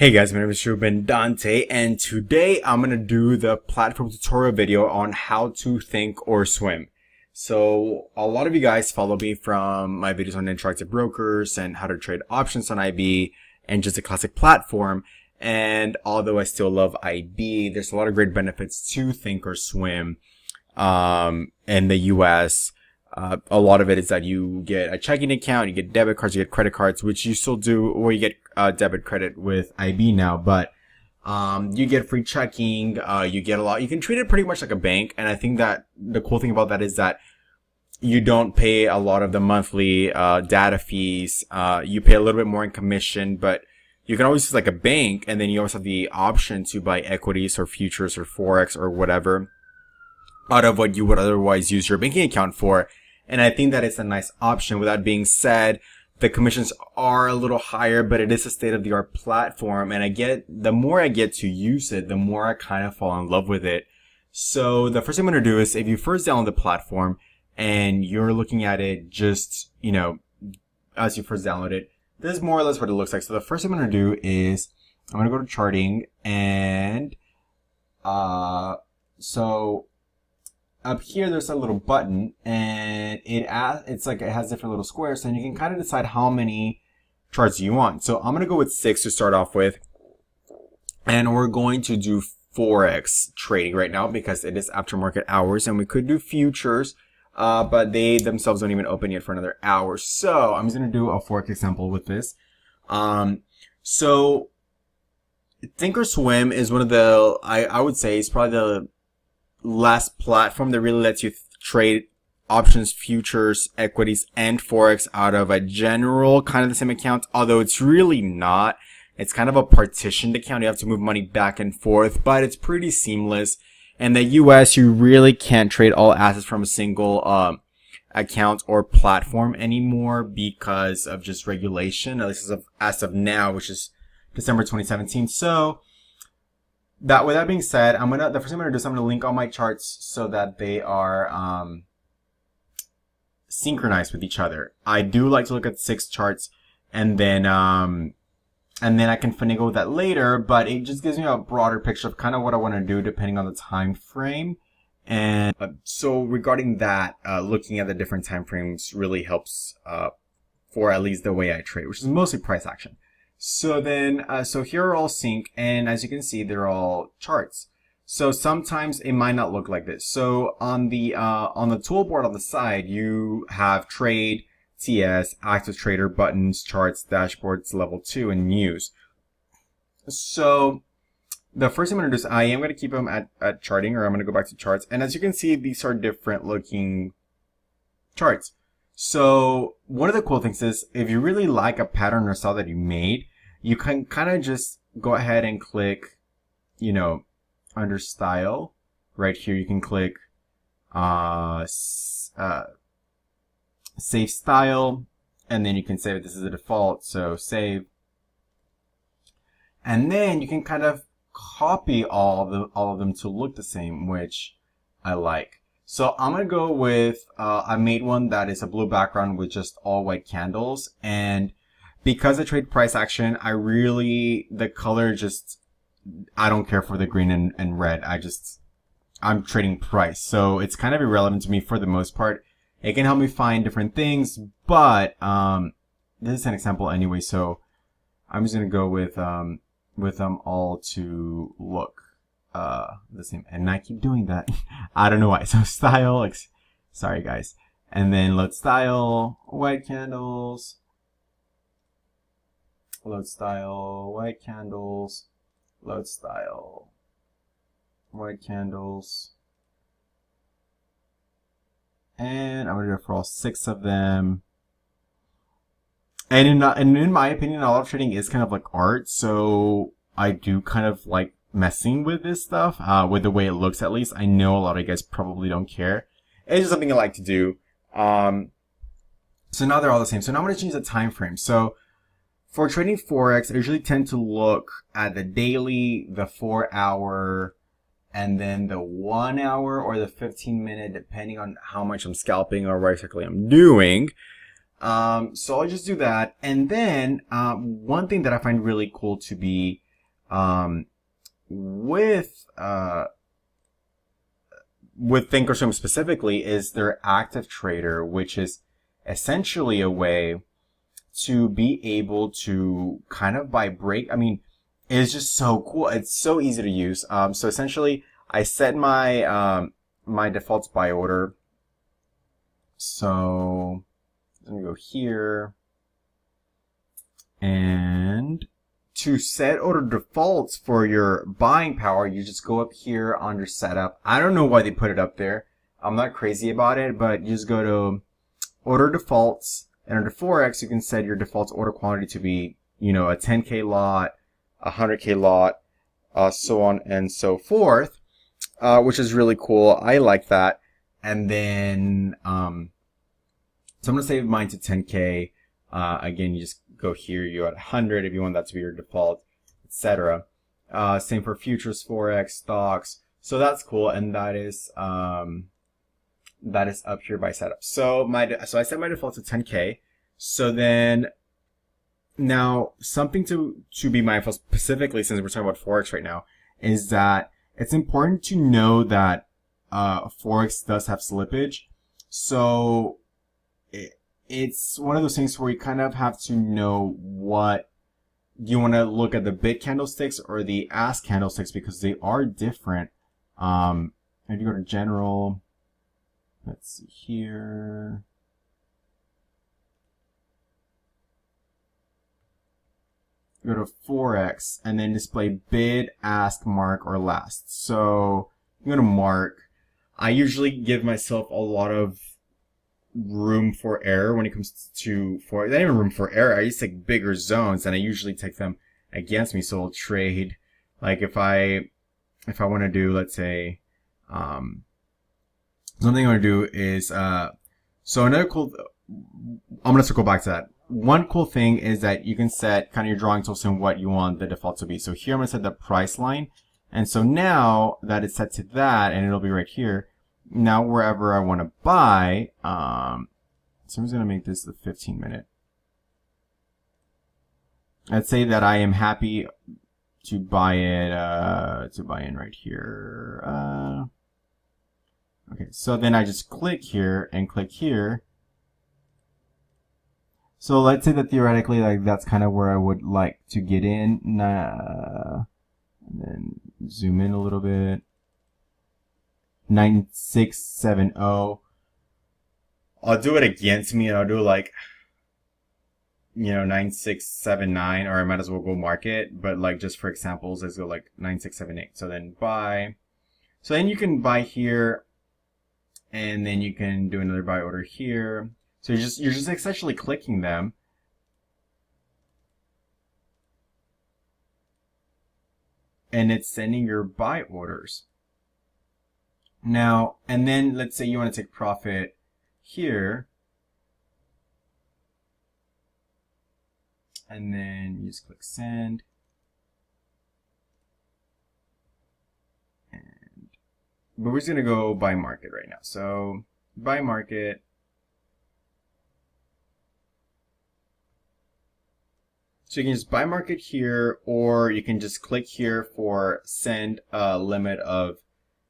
Hey guys, my name is Ruben Dante, and today I'm going to do the platform tutorial video on how to think or swim. So a lot of you guys follow me from my videos on interactive brokers and how to trade options on IB and just a classic platform. And although I still love IB, there's a lot of great benefits to ThinkOrSwim in the US. A lot of it is that you get a checking account, you get debit cards, you get credit cards, which you still do, or you get debit credit with IB now, but you get free checking, you get a lot. You can treat it pretty much like a bank, and I think that the cool thing about that is that you don't pay a lot of the monthly data fees. You pay a little bit more in commission, but you can always use like a bank, and then you also have the option to buy equities or futures or forex or whatever out of what you would otherwise use your banking account for. And I think that it's a nice option. With that being said, the commissions are a little higher, but it is a state-of-the-art platform. And the more I get to use it, the more I kind of fall in love with it. So the first thing I'm going to do is, if you first download the platform and you're looking at it just, as you first download it, this is more or less what it looks like. So the first thing I'm going to do is I'm going to go to charting, and so up here, there's a little button, and it's like it has different little squares, and you can kind of decide how many charts you want. So I'm going to go with 6 to start off with, and we're going to do Forex trading right now because it is after market hours, and we could do futures, but they themselves don't even open yet for another hour. So I'm just going to do a Forex example with this. So ThinkOrSwim is one of the, I would say, it's probably the last platform that really lets you trade options, futures, equities, and forex out of a general kind of the same account, although it's really not. It's kind of a partitioned account. You have to move money back and forth, but it's pretty seamless. In the US, you really can't trade all assets from a single account or platform anymore because of just regulation, at least as of now, which is December 2017. So with that being said, the first thing I'm gonna do is I'm gonna link all my charts so that they are synchronized with each other. I do like to look at 6 charts, and then I can finagle with that later, but it just gives me a broader picture of kind of what I want to do depending on the time frame. And so regarding that, looking at the different time frames really helps for at least the way I trade, which is mostly price action. So then, so here are all sync, and as you can see, they're all charts. So sometimes it might not look like this. So on the toolbar on the side, you have trade, TS, active trader, buttons, charts, dashboards, level 2, and news. So the first thing I'm going to do is I am going to keep them at charting, or I'm going to go back to charts. And as you can see, these are different looking charts. So one of the cool things is, if you really like a pattern or style that you made, you can kind of just go ahead and click, under style right here. You can click save style, and then you can say that this is a default, so save. And then you can kind of copy all of them to look the same, which I like. So I'm going to go with, I made one that is a blue background with just all white candles. And because I trade price action, the color I don't care for the green and red. I'm trading price. So it's kind of irrelevant to me for the most part. It can help me find different things, but, this is an example anyway. So I'm just going to go with them all to look the same, and I keep doing that. I don't know why. So style, sorry guys, and then load style, white candles, load style, white candles, load style, white candles, and I'm gonna do it for all 6 of them. And in my opinion, a lot of trading is kind of like art, so I do kind of like messing with this stuff, with the way it looks at least. I know a lot of you guys probably don't care. It's just something I like to do. So now they're all the same. So now I'm going to change the time frame. So for trading Forex, I usually tend to look at the daily, the 4-hour, and then the 1 hour or the 15-minute, depending on how much I'm scalping or what exactly I'm doing. So I'll just do that. And then, one thing that I find really cool to be With ThinkOrSwim specifically is their active trader, which is essentially a way to be able to kind of buy break. I mean, it's just so cool. It's so easy to use. So essentially, I set my my default buy order. So let me go here, and to set order defaults for your buying power, you just go up here under setup. I don't know why they put it up there. I'm not crazy about it, but you just go to order defaults, and under Forex, you can set your default order quantity to be, you know, a 10K lot, a 100K lot, so on and so forth, which is really cool. I like that. And then, so I'm going to save mine to 10K. Again, you just go here, you're at 100 if you want that to be your default, etc. Same for futures, Forex, stocks. So that's cool. And that is up here by setup. So I set my default to 10K. So then now something to be mindful, specifically since we're talking about Forex right now, is that it's important to know that Forex does have slippage. So it's one of those things where you kind of have to know what you want to look at, the bid candlesticks or the ask candlesticks, because they are different. If you go to general, let's see here. Go to Forex and then display bid, ask, mark, or last. So you go to mark. I usually give myself a lot of room for error when it comes to Forex. Not even room for error. I just take bigger zones and I usually take them against me. So I'll trade, like if I want to do, let's say, something I want to do is, so another cool, I'm going to circle back to that. One cool thing is that you can set kind of your drawing tools and what you want the default to be. So here I'm going to set the price line. And so now that it's set to that, and it'll be right here, now wherever I want to buy, so I'm just going to make this the 15-minute. Let's say that I am happy to buy it, in right here. Okay, so then I just click here and click here. So let's say that theoretically, like, that's kind of where I would like to get in. And then zoom in a little bit. 9670. I'll do it against me and I'll do like, you know, 9679, or I might as well go market, but like just for examples, let's go like 9678. So then buy. So then you can buy here, and then you can do another buy order here. So you're just essentially clicking them. And it's sending your buy orders. Now, and then let's say you want to take profit here. And then you just click send. But we're just going to go buy market right now. So buy market. So you can just buy market here, or you can just click here for send a limit of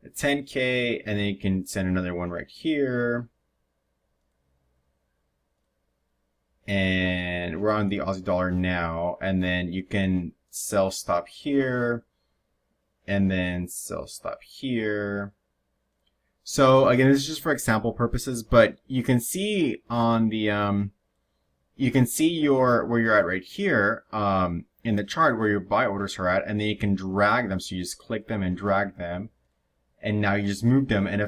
10K, and then you can send another one right here. And we're on the Aussie dollar now, and then you can sell stop here, and then sell stop here. So again, this is just for example purposes, but you can see on the you can see where you're at right here in the chart where your buy orders are at, and then you can drag them. So you just click them and drag them, and now you just move them. And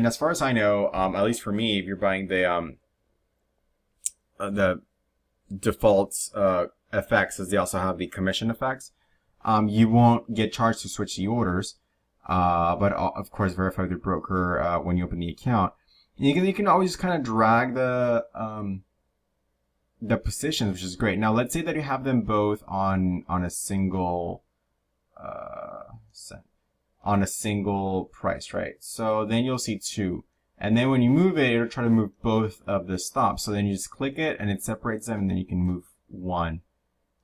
as far as I know, at least for me, if you're buying the default effects, as they also have the commission effects, you won't get charged to switch the orders. But of course, verify with the broker when you open the account. And you can always kind of drag the positions, which is great. Now let's say that you have them both on a single price, right? So then you'll see two, and then when you move it, it'll try to move both of the stops. So then you just click it and it separates them, and then you can move one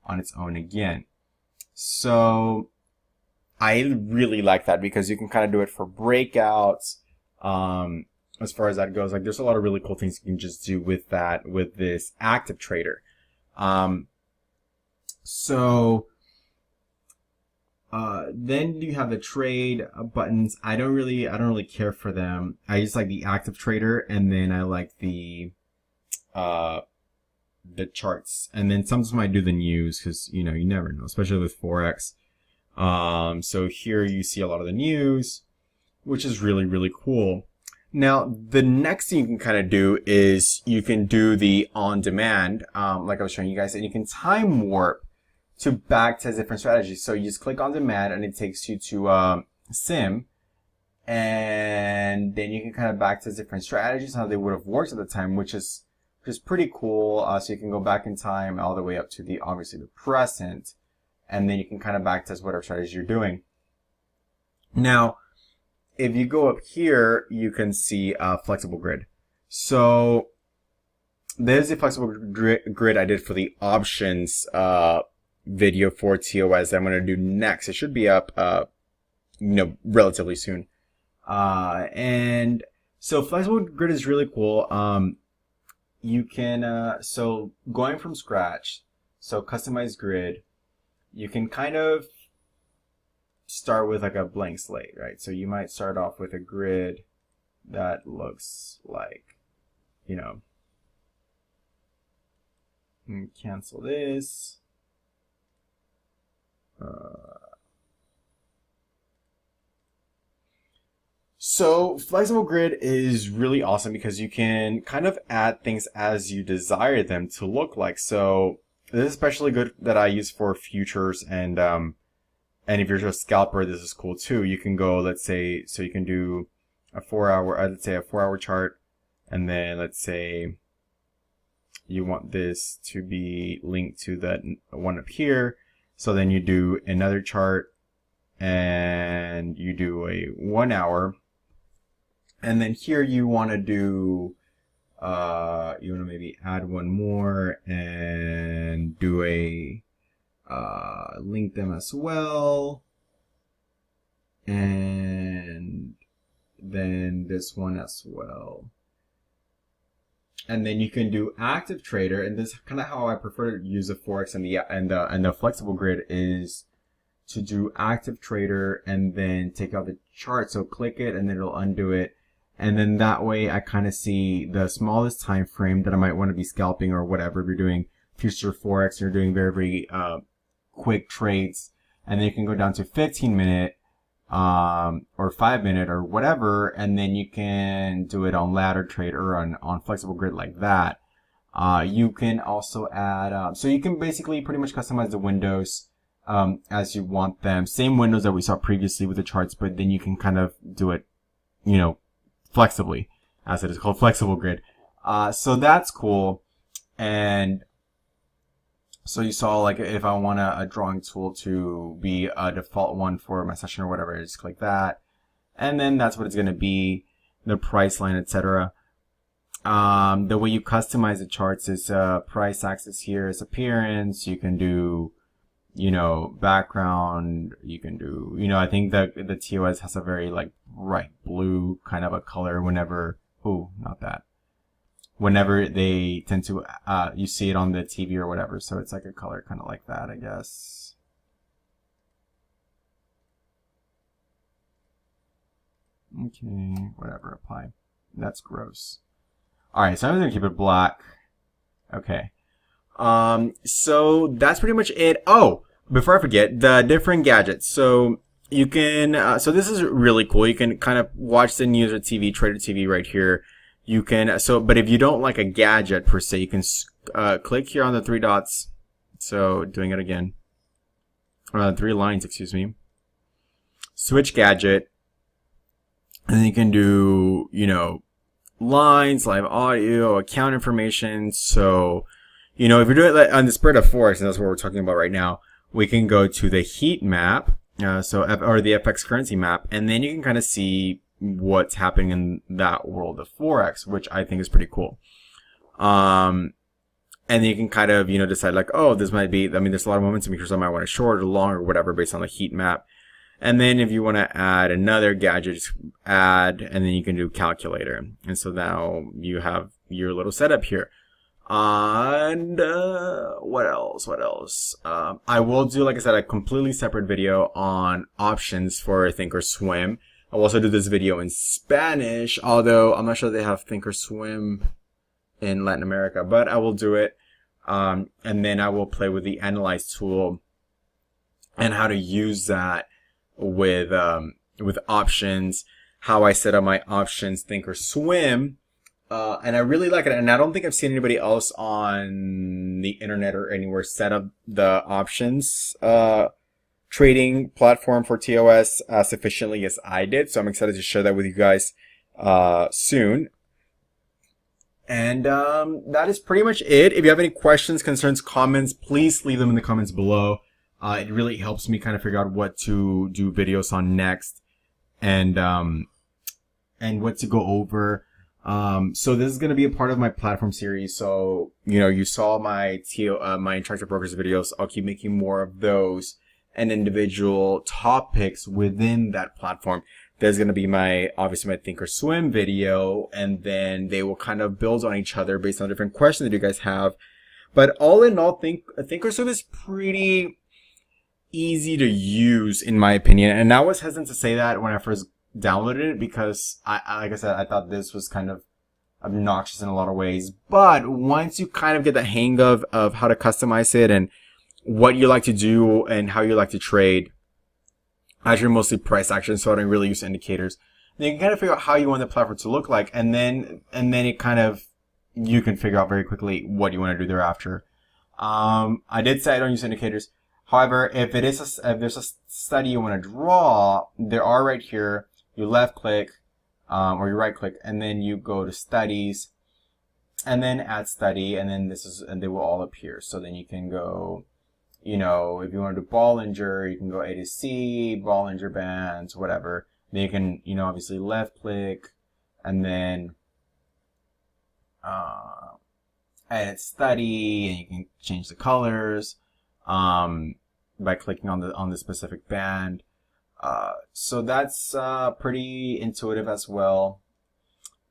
on its own again. So I really like that because you can kind of do it for breakouts. As far as that goes, like there's a lot of really cool things you can just do with that, with this active trader. So then you have the trade buttons. I don't really care for them. I just like the active trader, and then I like the charts, and then sometimes I might do the news because you never know, especially with Forex. So here you see a lot of the news, which is really cool. Now, the next thing you can kind of do is you can do the on-demand, like I was showing you guys, and you can time warp to backtest different strategies. So you just click on demand, and it takes you to sim, and then you can kind of backtest different strategies, how they would have worked at the time, which is pretty cool. So you can go back in time all the way up to obviously the present, and then you can kind of backtest whatever strategy you're doing. Now, if you go up here, you can see a flexible grid. So there's the flexible grid I did for the options video for TOS that I'm going to do next. It should be up, relatively soon. And so flexible grid is really cool. You can, so going from scratch, so customize grid, you can kind of start with like a blank slate, right? So you might start off with a grid that looks like, cancel this. So flexible grid is really awesome because you can kind of add things as you desire them to look like. So this is especially good that I use for futures, and if you're just a scalper, this is cool too. You can go, let's say, so you can do a 4-hour, let's say a 4-hour chart, and then let's say you want this to be linked to that one up here. So then you do another chart, and you do a 1 hour, and then here you want to do, you want to maybe add one more and do a link them as well, and then this one as well, and then you can do active trader. And this is kind of how I prefer to use the Forex and the flexible grid, is to do active trader and then take out the chart. So click it and then it'll undo it, and then that way I kind of see the smallest time frame that I might want to be scalping or whatever. If you're doing future Forex and you're doing very quick trades, and then you can go down to 15-minute or 5-minute or whatever, and then you can do it on ladder trade or on flexible grid like that. You can also add, so you can basically pretty much customize the windows as you want them. Same windows that we saw previously with the charts, but then you can kind of do it, flexibly, as it is called, flexible grid. So that's cool. And so you saw, like, if I want a drawing tool to be a default one for my session or whatever, I just click that. And then that's what it's going to be, the price line, etc. The way you customize the charts is price axis here is appearance. You can do, background. You can do, I think that the TOS has a very, like, bright blue kind of a color whenever, whenever they tend to, you see it on the TV or whatever. So it's like a color kind of like that, I guess. Okay, whatever, apply. That's gross. Alright, so I'm going to keep it black. Okay. So that's pretty much it. Oh, before I forget, the different gadgets. So you can, so this is really cool. You can kind of watch the news or TV, Trader TV right here. You can, but if you don't like a gadget per se, you can click here on the 3 dots. So doing it again. 3 lines, excuse me. Switch gadget. And then you can do, lines, live audio, account information. So, if you're doing it on the spread of Forex, and that's what we're talking about right now, we can go to the heat map, or the FX currency map, and then you can kind of see what's happening in that world of Forex, which I think is pretty cool. And And then you can kind of, decide like, oh, this might be, there's a lot of momentum here, so I might want it short or long or whatever based on the heat map. And then if you want to add another gadget, just add, and then you can do calculator. And so now you have your little setup here. And what else? I will do, like I said, a completely separate video on options for ThinkOrSwim. I'll also do this video in Spanish, although I'm not sure they have ThinkOrSwim in Latin America, but I will do it. And then I will play with the analyze tool and how to use that with options, how I set up my options, ThinkOrSwim. And I really like it, and I don't think I've seen anybody else on the internet or anywhere set up the options trading platform for TOS as efficiently as I did. So I'm excited to share that with you guys soon. And that is pretty much it. If you have any questions, concerns, comments, please leave them in the comments below. It really helps me kind of figure out what to do videos on next, and what to go over. So this is going to be a part of my platform series. So, you saw my my Interactive Brokers videos. I'll keep making more of those and individual topics within that platform. There's going to be obviously my ThinkOrSwim video, and then they will kind of build on each other based on different questions that you guys have. But all in all, ThinkOrSwim is pretty easy to use in my opinion. And I was hesitant to say that when I first downloaded it, because like I said, I thought this was kind of obnoxious in a lot of ways. But once you kind of get the hang of how to customize it and what you like to do and how you like to trade, actually mostly price action, so I don't really use indicators, then you can kind of figure out how you want the platform to look like, and then it kind of, you can figure out very quickly what you want to do thereafter. I did say I don't use indicators. However, if there's a study you want to draw, there are right here. You left click, or you right click, and then you go to studies, and then add study, and then and they will all appear. So then you can go, if you want to do Bollinger, you can go A to C, Bollinger bands, whatever. Then you can, obviously left click, and then edit study, and you can change the colors by clicking on the specific band. So that's pretty intuitive as well.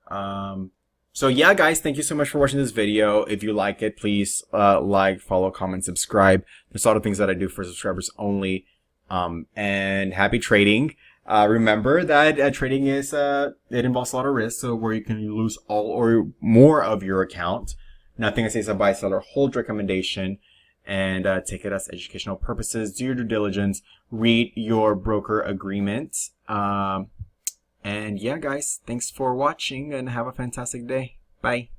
So yeah, guys, thank you so much for watching this video. If you like it, please like, follow, comment, subscribe. There's a lot of things that I do for subscribers only. And happy trading. Remember that trading is it involves a lot of risk, so where you can lose all or more of your account. Nothing I say is a buy, sell, or hold recommendation. And take it as educational purposes. Do your due diligence. Read your broker agreement. And yeah, guys, thanks for watching and have a fantastic day. Bye.